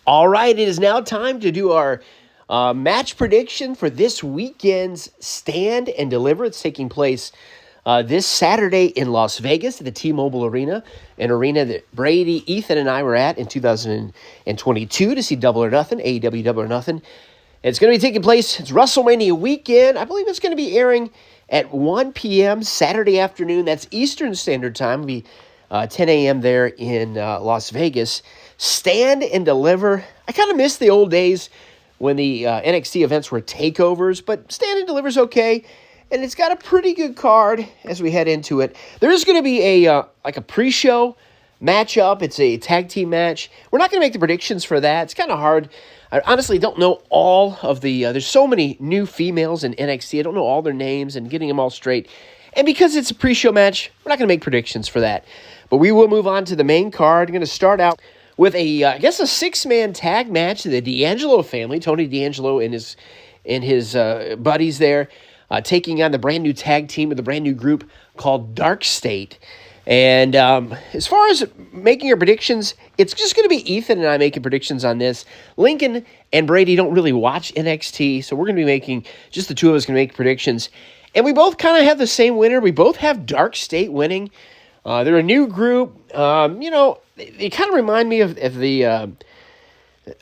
All right, it is now time to do our match prediction for this weekend's Stand and Deliver. It's taking place this Saturday in Las Vegas at the T-Mobile Arena, an arena that Brady, Ethan, and I were at in 2022 to see Double or Nothing, AEW Double or Nothing. It's going to be taking place, it's WrestleMania weekend. I believe it's going to be airing at 1 p.m. Saturday afternoon. That's Eastern Standard Time. It'll be 10 a.m. there in Las Vegas. Stand and Deliver. I kind of miss the old days when the NXT events were takeovers, but Stand and Deliver's okay, and it's got a pretty good card as we head into it. There is going to be a pre-show matchup. It's a tag team match. We're not going to make the predictions for that. It's kind of hard. I honestly don't know all of the... there's so many new females in NXT. I don't know all their names and getting them all straight. And because it's a pre-show match, we're not going to make predictions for that. But we will move on to the main card. I'm going to start out with a six-man tag match. The D'Angelo family, Tony D'Angelo and his buddies there, taking on the brand new tag team with a brand new group called Dark State. And as far as making your predictions, it's just going to be Ethan and I making predictions on this. Lincoln and Brady don't really watch NXT, so we're going to be making, just the two of us going to make predictions. And we both kind of have the same winner. We both have Dark State winning. They're a new group. They kind of remind me of the,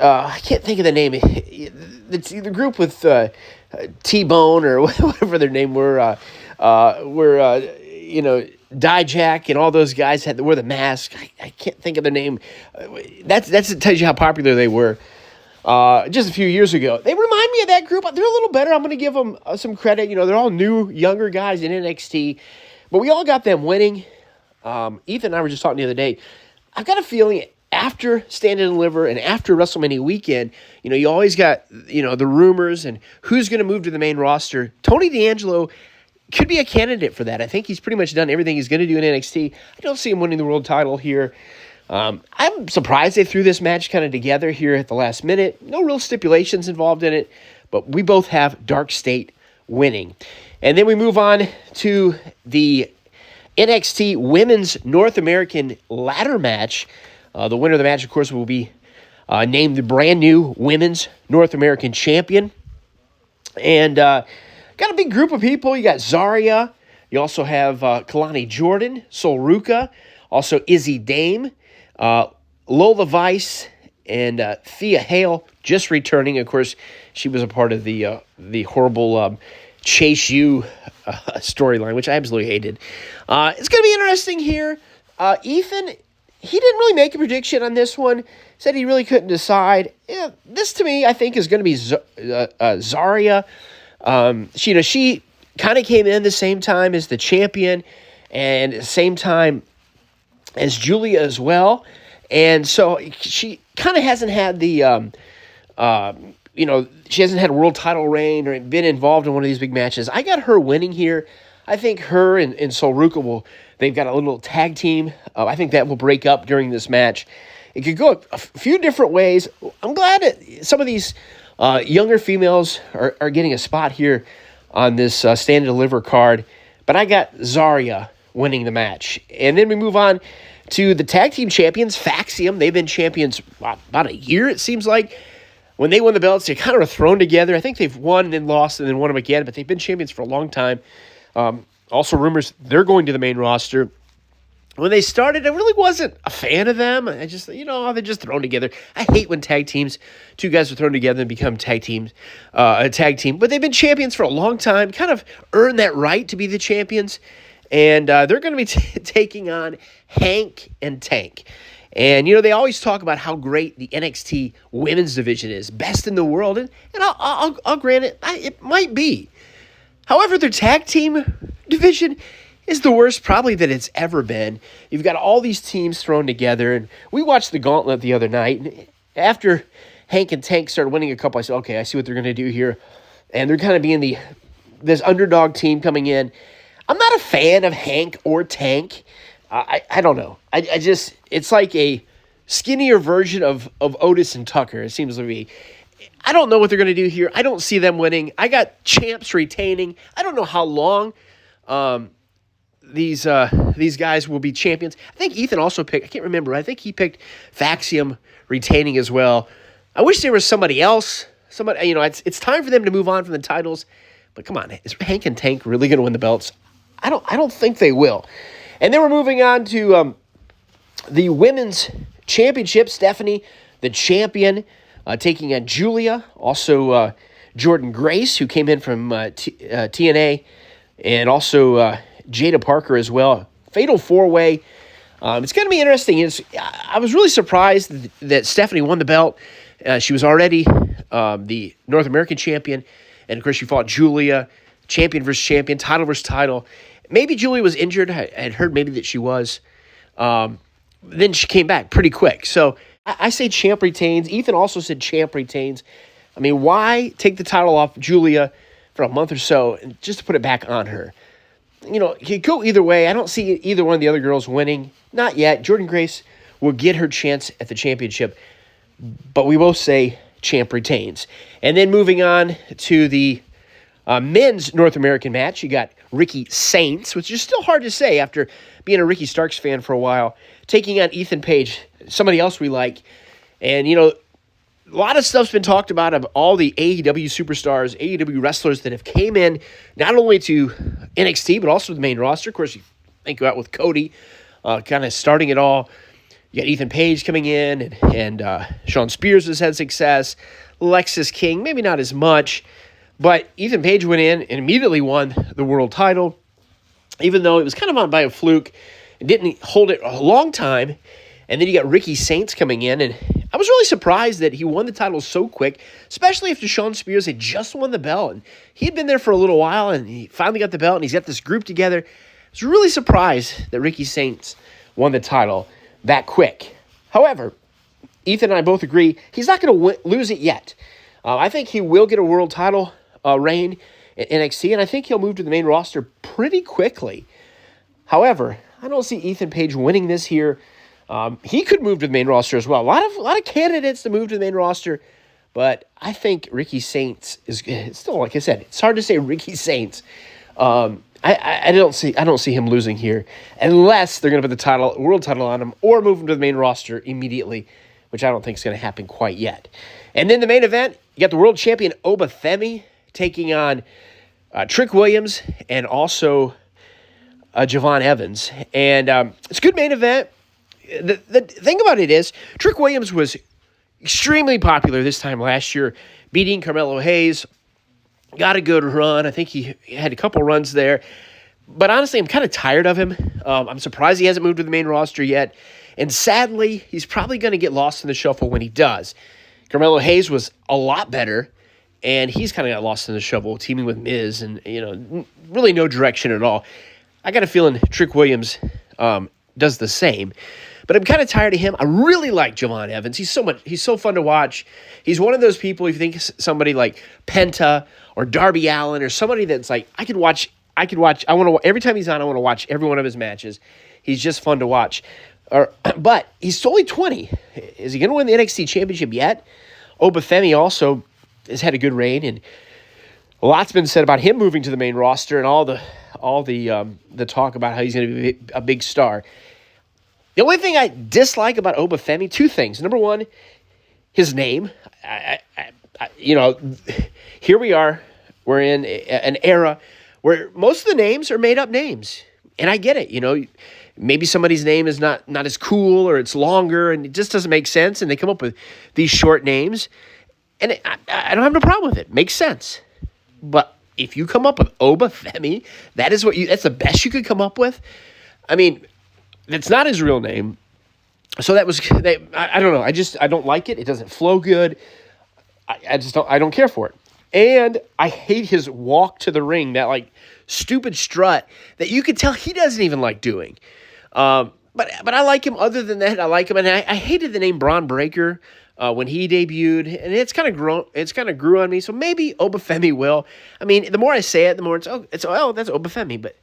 I can't think of the name. It's the group with T-Bone or whatever their name were, Dijak and all those guys had to wear the mask. I can't think of their name. That tells you how popular they were just a few years ago. They remind me of that group. They're a little better. I'm going to give them some credit. They're all new, younger guys in NXT, but we all got them winning. Ethan and I were just talking the other day. I've got a feeling after Stand and Deliver and after WrestleMania weekend, you always got, the rumors and who's going to move to the main roster. Tony D'Angelo could be a candidate for that. I think he's pretty much done everything he's going to do in NXT. I don't see him winning the world title here. I'm surprised they threw this match kind of together here at the last minute. No real stipulations involved in it, but we both have Dark State winning. And then we move on to the NXT Women's North American Ladder Match. The winner of the match, of course, will be named the brand new Women's North American Champion. And got a big group of people. You got Zarya. You also have Kalani Jordan, Sol Ruka, also Izzy Dame, Lola Vice, and Thea Hale just returning. Of course, she was a part of the horrible Chase U storyline, which I absolutely hated. It's going to be interesting here. Ethan, he didn't really make a prediction on this one. Said he really couldn't decide. Yeah, this, to me, I think is going to be Zarya. She kind of came in the same time as the champion and the same time as Julia as well. And so she kind of hasn't had the, she hasn't had a world title reign or been involved in one of these big matches. I got her winning here. I think her and Sol Ruka they've got a little tag team. I think that will break up during this match. It could go a few different ways. I'm glad that some of these younger females are getting a spot here on this Stand and Deliver card. But I got Zarya winning the match. And then we move on to the tag team champions, Faxium. They've been champions about a year, it seems like. When they won the belts, they kind of were thrown together. I think they've won and then lost and then won them again, but they've been champions for a long time. Also, rumors they're going to the main roster. When they started, I really wasn't a fan of them. I just, they're just thrown together. I hate when tag teams, two guys are thrown together and become a tag team. But they've been champions for a long time, kind of earned that right to be the champions. And they're going to be taking on Hank and Tank. And, they always talk about how great the NXT women's division is, best in the world. And I'll grant it, it might be. However, their tag team division is the worst probably that it's ever been. You've got all these teams thrown together. And we watched the Gauntlet the other night. And after Hank and Tank started winning a couple, I said, okay, I see what they're going to do here. And they're kind of being this underdog team coming in. I'm not a fan of Hank or Tank. I don't know. I just, it's like a skinnier version of Otis and Tucker, it seems to be. I don't know what they're going to do here. I don't see them winning. I got champs retaining. I don't know how long these guys will be champions. I think Ethan also picked, I can't remember, I think he picked Faxium retaining as well. I wish there was somebody else. Somebody, it's time for them to move on from the titles. But come on, is Hank and Tank really going to win the belts? I don't think they will. And then we're moving on to the women's championship. Stephanie, the champion, taking on Julia. Also, Jordan Grace, who came in from TNA, and also Jada Parker as well. Fatal four-way. It's going to be interesting. I was really surprised that Stephanie won the belt. She was already the North American champion. And, of course, she fought Julia, champion versus champion, title versus title. Maybe Julia was injured. I had heard maybe that she was. Then she came back pretty quick. So I say champ retains. Ethan also said champ retains. I mean, why take the title off Julia for a month or so and just to put it back on her? It could go either way. I don't see either one of the other girls winning. Not yet. Jordan Grace will get her chance at the championship. But we both say champ retains. And then moving on to the men's North American match, you got Ricky Saints, which is still hard to say after being a Ricky Starks fan for a while, taking on Ethan Page, somebody else we like. And, a lot of stuff's been talked about of all the AEW superstars, AEW wrestlers that have came in, not only to NXT, but also the main roster. Of course, you think about with Cody kind of starting it all. You got Ethan Page coming in, and Sean Spears has had success. Lexis King, maybe not as much, but Ethan Page went in and immediately won the world title, even though it was kind of on by a fluke and didn't hold it a long time. And then you got Ricky Saints coming in, and I was really surprised that he won the title so quick, especially after Sean Spears had just won the belt. And he had been there for a little while, and he finally got the belt, and he's got this group together. I was really surprised that Ricky Saints won the title that quick. However, Ethan and I both agree he's not going to lose it yet. I think he will get a world title reign at NXT, and I think he'll move to the main roster pretty quickly. However, I don't see Ethan Page winning this here. He could move to the main roster as well. A lot of candidates to move to the main roster, but I think Ricky Saints is still, like I said, it's hard to say Ricky Saints. I don't see him losing here unless they're going to put the world title on him or move him to the main roster immediately, which I don't think is going to happen quite yet. And then the main event, you got the world champion Oba Femi taking on Trick Williams and also Javon Evans. And it's a good main event. The thing about it is, Trick Williams was extremely popular this time last year, beating Carmelo Hayes. Got a good run. I think he had a couple runs there. But honestly, I'm kind of tired of him. I'm surprised he hasn't moved to the main roster yet. And sadly, he's probably going to get lost in the shuffle when he does. Carmelo Hayes was a lot better, and he's kind of got lost in the shuffle, teaming with Miz, and really no direction at all. I got a feeling Trick Williams does the same. But I'm kind of tired of him. I really like Javon Evans. He's so fun to watch. He's one of those people, if you think somebody like Penta or Darby Allin or somebody that's like, I could watch, every time he's on, I want to watch every one of his matches. He's just fun to watch. But he's only 20. Is he going to win the NXT championship yet? Oba Femi also has had a good reign, and a lot's been said about him moving to the main roster and all the talk about how he's going to be a big star. The only thing I dislike about Oba Femi, two things. Number one, his name. Here we are. We're in an era where most of the names are made-up names. And I get it. Maybe somebody's name is not as cool, or it's longer, and it just doesn't make sense, and they come up with these short names. And I don't have no problem with it. Makes sense. But if you come up with Oba Femi, that's the best you could come up with? I mean, it's not his real name. So I don't know. I don't like it. It doesn't flow good. I don't care for it. And I hate his walk to the ring, that stupid strut that you could tell he doesn't even like doing. But I like him. Other than that, I like him. And I hated the name Braun Breaker when he debuted, and it's kind of grew on me. So maybe Oba Femi will. I mean, the more I say it, the more that's Oba Femi, but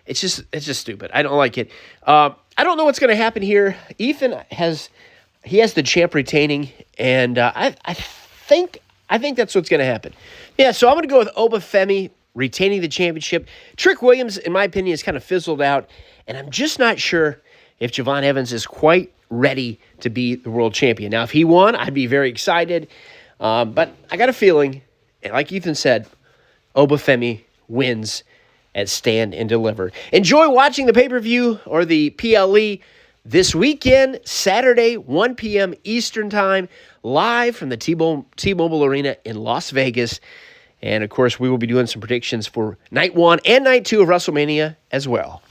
it's just stupid. I don't like it. I don't know what's going to happen here. Ethan has the champ retaining, and I think that's what's going to happen. Yeah, so I'm going to go with Oba Femi retaining the championship. Trick Williams, in my opinion, has kind of fizzled out, and I'm just not sure if Javon Evans is quite ready to be the world champion. Now, if he won, I'd be very excited. But I got a feeling, and like Ethan said, Obafemi wins at Stand and Deliver. Enjoy watching the pay-per-view or the PLE this weekend, Saturday, 1 p.m. Eastern Time, live from the T-Mobile Arena in Las Vegas. And, of course, we will be doing some predictions for Night 1 and Night 2 of WrestleMania as well.